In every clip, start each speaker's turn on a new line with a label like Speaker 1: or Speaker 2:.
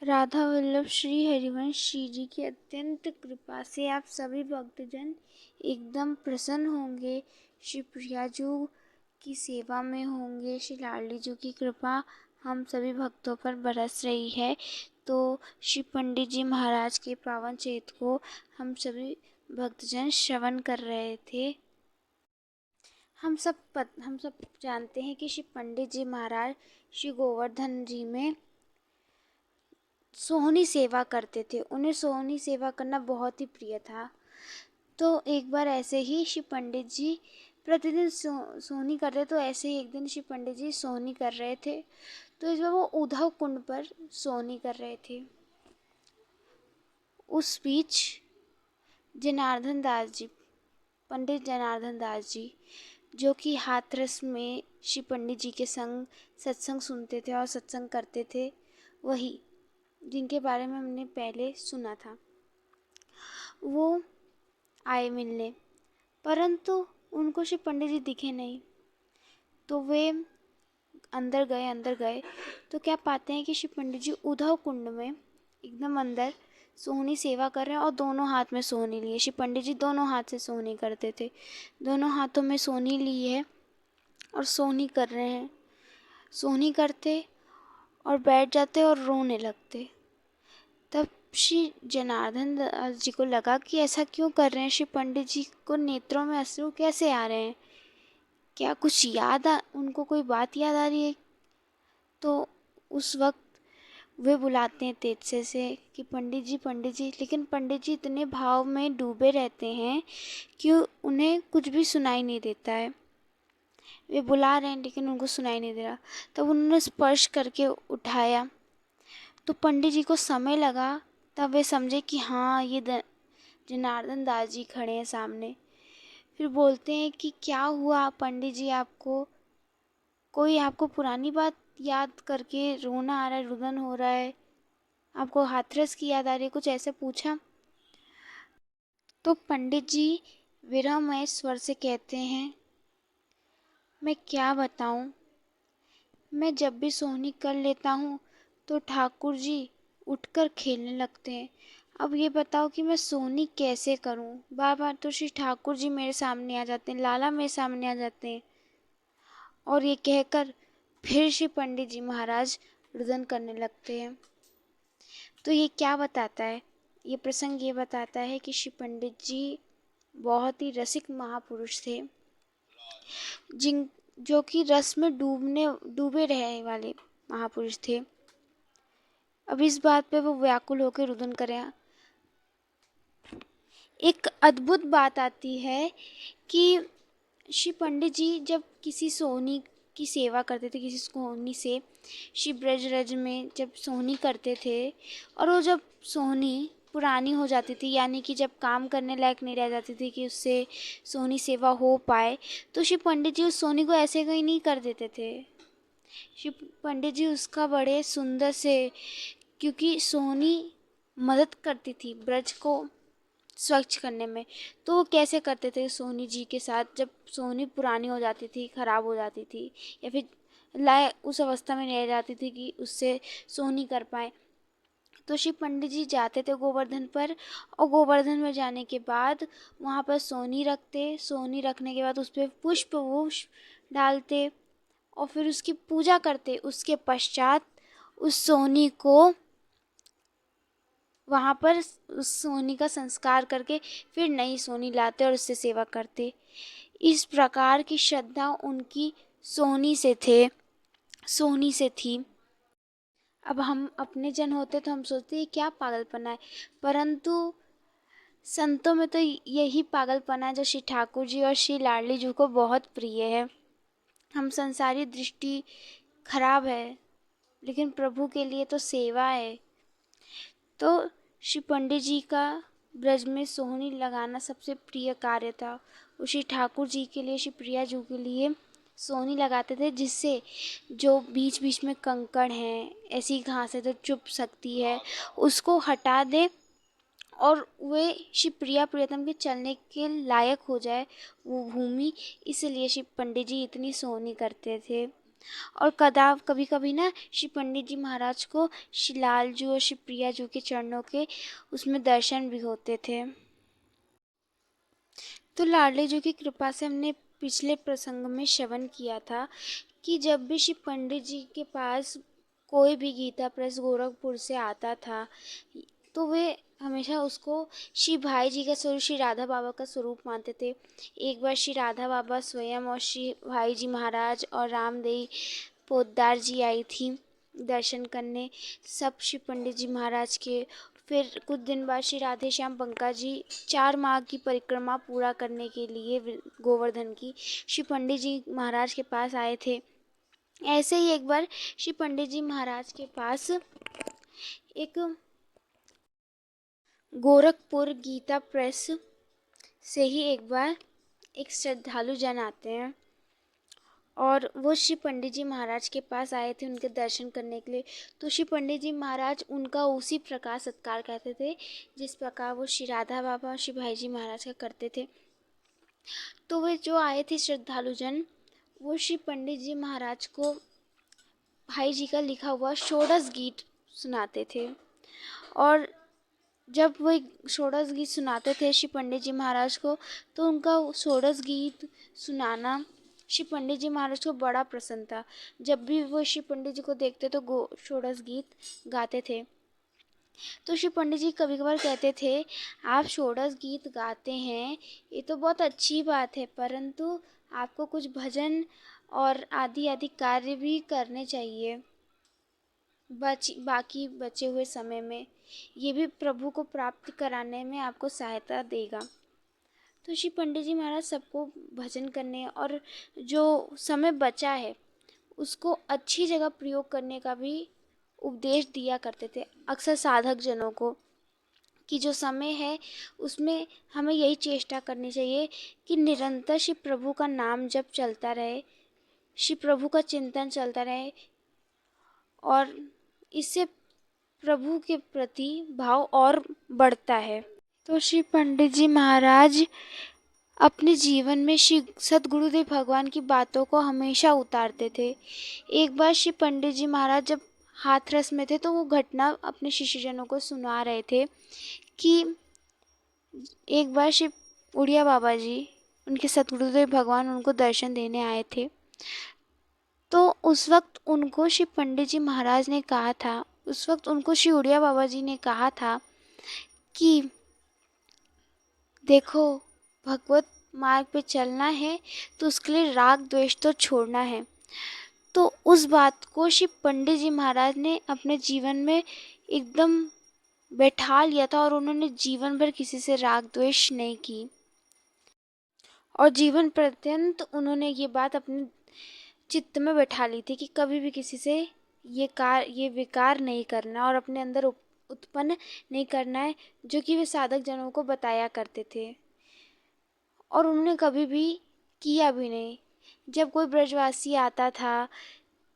Speaker 1: राधा वल्लभ श्री हरिवंश जी की अत्यंत कृपा से आप सभी भक्तजन एकदम प्रसन्न होंगे। श्री प्रियाजू की सेवा में होंगे। श्री लाडली जी की कृपा हम सभी भक्तों पर बरस रही है। तो श्री पंडित जी महाराज के पावन चरित्र को हम सभी भक्तजन श्रवण कर रहे थे। हम सब जानते हैं कि श्री पंडित जी महाराज श्री गोवर्धन जी में सोहनी सेवा करते थे। उन्हें सोहनी सेवा करना बहुत ही प्रिय था। तो एक बार ऐसे ही श्री पंडित जी प्रतिदिन सोहनी करते, तो ऐसे ही एक दिन श्री पंडित जी सोहनी कर रहे थे। तो इस बार वो उद्धव कुंड पर सोहनी कर रहे थे। उस बीच जनार्दन दास जी, पंडित जनार्दन दास जी, जो कि हाथरस में श्री पंडित जी के संग सत्संग सुनते थे और सत्संग करते थे, वही जिनके बारे में हमने पहले सुना था, वो आए मिलने, परंतु उनको श्री पंडित जी दिखे नहीं। तो वे अंदर गए तो क्या पाते हैं कि श्री पंडित जी उद्धव कुंड में एकदम अंदर सोहनी सेवा कर रहे हैं और दोनों हाथ में सोहनी लिए। श्री पंडित जी दोनों हाथ से सोहनी करते थे, दोनों हाथों में सोहनी ली है और सोहनी कर रहे हैं। सोहनी करते और बैठ जाते और रोने लगते। तब श्री जनार्दन दास जी को लगा कि ऐसा क्यों कर रहे हैं, श्री पंडित जी को नेत्रों में अश्रु कैसे आ रहे हैं, क्या कुछ उनको कोई बात याद आ रही है। तो उस वक्त वे बुलाते हैं तेज से कि पंडित जी, लेकिन पंडित जी इतने भाव में डूबे रहते हैं कि उन्हें कुछ भी सुनाई नहीं देता है। वे बुला रहे हैं लेकिन उनको सुनाई नहीं दे रहा। तब उन्होंने स्पर्श करके उठाया तो पंडित जी को समय लगा, तब वे समझे कि हाँ, ये जनार्दन दास जी खड़े हैं सामने। फिर बोलते हैं कि क्या हुआ पंडित जी, आपको पुरानी बात याद करके रोना आ रहा है, रुदन हो रहा है, आपको हाथरस की याद आ रही है, कुछ ऐसे पूछा। तो पंडित जी विरहमय स्वर से कहते हैं, मैं क्या बताऊं, मैं जब भी सोहनी कर लेता हूँ तो ठाकुर जी उठकर खेलने लगते हैं। अब ये बताओ कि मैं सोहनी कैसे करूं। बार बार तो श्री ठाकुर जी मेरे सामने आ जाते हैं, लाला मेरे सामने आ जाते हैं। और ये कहकर फिर श्री पंडित जी महाराज रुदन करने लगते हैं। तो ये क्या बताता है, ये प्रसंग ये बताता है कि श्री पंडित जी बहुत ही रसिक महापुरुष थे, जो कि रस में डूबे रहने वाले महापुरुष थे। अब इस बात पे वो व्याकुल होकर रुदन करें। एक अद्भुत बात आती है कि श्री पंडित जी जब किसी सोहनी की सेवा करते थे, किसी सोहनी से श्री ब्रजरज में जब सोहनी करते थे, और वो जब सोहनी पुरानी हो जाती थी, यानी कि जब काम करने लायक नहीं रह जाती थी कि उससे सोहनी सेवा हो पाए, तो श्री पंडित जी उस सोहनी को ऐसे कहीं नहीं कर देते थे। श्री पंडित जी उसका बड़े सुंदर से, क्योंकि सोहनी मदद करती थी ब्रज को स्वच्छ करने में, तो वो कैसे करते थे सोहनी जी के साथ, जब सोहनी पुरानी हो जाती थी, ख़राब हो जाती थी, या फिर उस अवस्था में रह जाती थी कि उससे सोहनी कर पाए, तो श्री पंडित जी जाते थे गोवर्धन पर, और गोवर्धन में जाने के बाद वहाँ पर सोहनी रखते। सोहनी रखने के बाद उस पर पुष्प डालते और फिर उसकी पूजा करते। उसके पश्चात उस सोहनी को वहाँ पर उस सोहनी का संस्कार करके फिर नई सोहनी लाते और उससे सेवा करते। इस प्रकार की श्रद्धा उनकी सोहनी से थी। अब हम अपने जन होते तो हम सोचते हैं क्या पागलपना है, परंतु संतों में तो यही पागलपना है जो श्री ठाकुर जी और श्री लाडली जी को बहुत प्रिय है। हम संसारी दृष्टि खराब है, लेकिन प्रभु के लिए तो सेवा है। तो श्री पंडित जी का ब्रज में सोहनी लगाना सबसे प्रिय कार्य था। वो श्री ठाकुर जी के लिए, श्री प्रिया जी के लिए सोहनी लगाते थे, जिससे जो बीच बीच में कंकड़ हैं, ऐसी घास है जो चुभ सकती है, उसको हटा दे और वे श्री प्रिया प्रियतम के चलने के लायक हो जाए वो भूमि। इसलिए श्री पंडित जी इतनी सोहनी करते थे। और कभी कभी ना श्री पंडित जी महाराज को श्री लालजू और श्री प्रिया जू के चरणों के उसमें दर्शन भी होते थे। तो लाडली जी की कृपा से हमने पिछले प्रसंग में श्रवण किया था कि जब भी श्री पंडित जी के पास कोई भी गीता प्रेस गोरखपुर से आता था तो वे हमेशा उसको श्री भाई जी का स्वरूप, श्री राधा बाबा का स्वरूप मानते थे। एक बार श्री राधा बाबा स्वयं और श्री भाई जी महाराज और रामदेई पोद्दार जी आई थी दर्शन करने, सब श्री पंडित जी महाराज के। फिर कुछ दिन बाद श्री राधे श्याम पंकज जी 4 माह की परिक्रमा पूरा करने के लिए गोवर्धन की श्री पंडित जी महाराज के पास आए थे। ऐसे ही एक बार श्री पंडित जी महाराज के पास एक गोरखपुर गीता प्रेस से ही एक बार एक श्रद्धालु जन आते हैं और वो श्री पंडित जी महाराज के पास आए थे उनके दर्शन करने के लिए। तो श्री पंडित जी महाराज उनका उसी प्रकार सत्कार करते थे जिस प्रकार वो श्री राधा बाबा और श्री भाई जी महाराज का करते थे। तो वे जो आए थे श्रद्धालु जन वो श्री पंडित जी महाराज को भाई जी का लिखा हुआ षोडश गीत सुनाते थे। और जब वो षोडश गीत सुनाते थे श्री पंडित जी महाराज को तो उनका षोडश गीत सुनाना श्री पंडित जी महाराज को बड़ा पसंद था। जब भी वो श्री पंडित जी को देखते तो षोडश गीत गाते थे। तो श्री पंडित जी कभी कभार कहते थे, आप षोडश गीत गाते हैं ये तो बहुत अच्छी बात है, परंतु आपको कुछ भजन और आदि आदि कार्य भी करने चाहिए बाकी बचे हुए समय में, ये भी प्रभु को प्राप्त कराने में आपको सहायता देगा। तो श्री पंडित जी महाराज सबको भजन करने और जो समय बचा है उसको अच्छी जगह प्रयोग करने का भी उपदेश दिया करते थे अक्सर साधक जनों को कि जो समय है उसमें हमें यही चेष्टा करनी चाहिए कि निरंतर श्री प्रभु का नाम जप चलता रहे, श्री प्रभु का चिंतन चलता रहे और इससे प्रभु के प्रति भाव और बढ़ता है। तो श्री पंडित जी महाराज अपने जीवन में श्री सद्गुरुदेव भगवान की बातों को हमेशा उतारते थे। एक बार श्री पंडित जी महाराज जब हाथरस में थे तो वो घटना अपने शिष्यजनों को सुना रहे थे कि एक बार श्री उड़िया बाबा जी उनके सद्गुरुदेव भगवान उनको दर्शन देने आए थे। तो उस वक्त उनको श्री पंडित जी महाराज ने कहा था, उस वक्त उनको श्री उड़िया बाबा जी ने कहा था कि देखो भगवत मार्ग पे चलना है तो उसके लिए राग द्वेष तो छोड़ना है। तो उस बात को श्री पंडित जी महाराज ने अपने जीवन में एकदम बैठा लिया था और उन्होंने जीवन भर किसी से राग द्वेष नहीं की और जीवन पर्यंत उन्होंने ये बात अपने चित्त में बैठा ली थी कि कभी भी किसी से ये विकार नहीं करना और अपने अंदर उत्पन्न नहीं करना है, जो कि वे साधक जनों को बताया करते थे और उन्होंने कभी भी किया भी नहीं। जब कोई ब्रजवासी आता था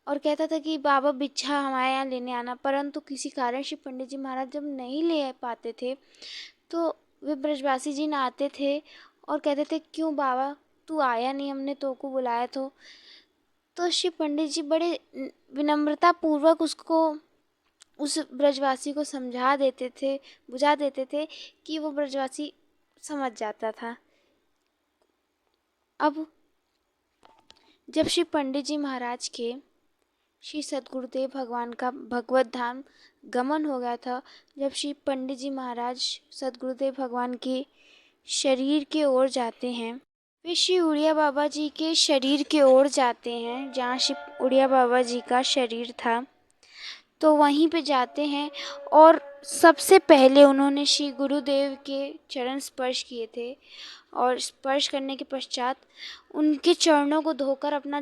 Speaker 1: और कहता था कि बाबा भिक्षा हमारे यहाँ लेने आना, परंतु किसी कारण श्री पंडित जी महाराज जब नहीं ले पाते थे तो वे ब्रजवासी जी ना आते थे और कहते थे, क्यों बाबा तू आया नहीं, हमने तो को बुलाया तो श्री पंडित जी बड़े विनम्रता पूर्वक उसको उस ब्रजवासी को समझा देते थे, बुझा देते थे कि वो ब्रजवासी समझ जाता था। अब जब श्री पंडित जी महाराज के श्री सद्गुरुदेव भगवान का भगवत धाम गमन हो गया था, जब श्री पंडित जी महाराज सद्गुरुदेव भगवान के शरीर के ओर जाते हैं, वे श्री उड़िया बाबा जी के शरीर के ओर जाते हैं जहाँ श्री उड़िया बाबा जी का शरीर था। तो वहीं पे जाते हैं और सबसे पहले उन्होंने श्री गुरुदेव के चरण स्पर्श किए थे और स्पर्श करने के पश्चात उनके चरणों को धोकर अपना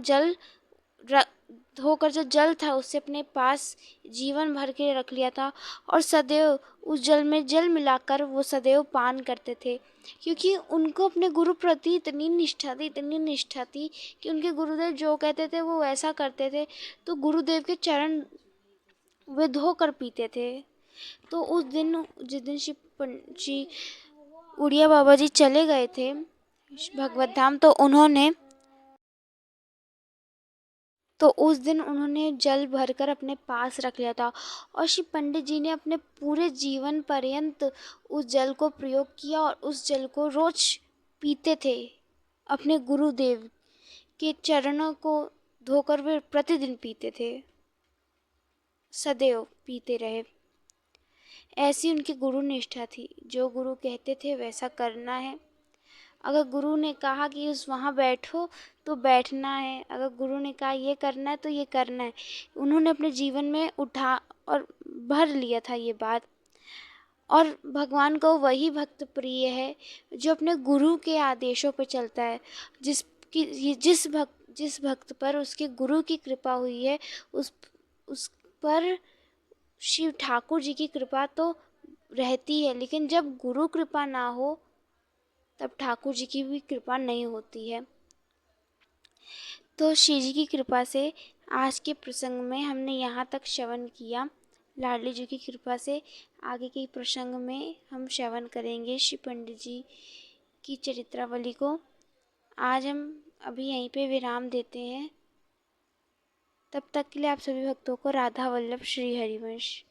Speaker 1: धोकर जो जल था उससे अपने पास जीवन भर के रख लिया था और सदैव उस जल में जल मिलाकर वो सदैव पान करते थे, क्योंकि उनको अपने गुरु प्रति इतनी निष्ठा थी कि उनके गुरुदेव जो कहते थे वो वैसा करते थे। तो गुरुदेव के चरण वे धोकर पीते थे। तो उस दिन जिस दिन श्री उड़िया बाबा जी चले गए थे भगवत धाम, तो उन्होंने तो उस दिन उन्होंने जल भरकर अपने पास रख लिया था और श्री पंडित जी ने अपने पूरे जीवन पर्यंत उस जल को प्रयोग किया और उस जल को रोज पीते थे। अपने गुरुदेव के चरणों को धोकर वे प्रतिदिन पीते थे, सदैव पीते रहे। ऐसी उनकी गुरु निष्ठा थी। जो गुरु कहते थे वैसा करना है। अगर गुरु ने कहा कि उस वहाँ बैठो तो बैठना है, अगर गुरु ने कहा ये करना है तो ये करना है। उन्होंने अपने जीवन में उठा और भर लिया था ये बात। और भगवान को वही भक्त प्रिय है जो अपने गुरु के आदेशों पर चलता है। जिस भक्त पर उसके गुरु की कृपा हुई है, उस पर शिव ठाकुर जी की कृपा तो रहती है, लेकिन जब गुरु कृपा ना हो तब ठाकुर जी की भी कृपा नहीं होती है। तो शिव जी की कृपा से आज के प्रसंग में हमने यहाँ तक श्रवण किया। लाडली जी की कृपा से आगे के प्रसंग में हम श्रवण करेंगे श्री पंडित जी की चरित्रावली को। आज हम अभी यहीं पे विराम देते हैं। तब तक के लिए आप सभी भक्तों को राधा वल्लभ श्री हरिवंश।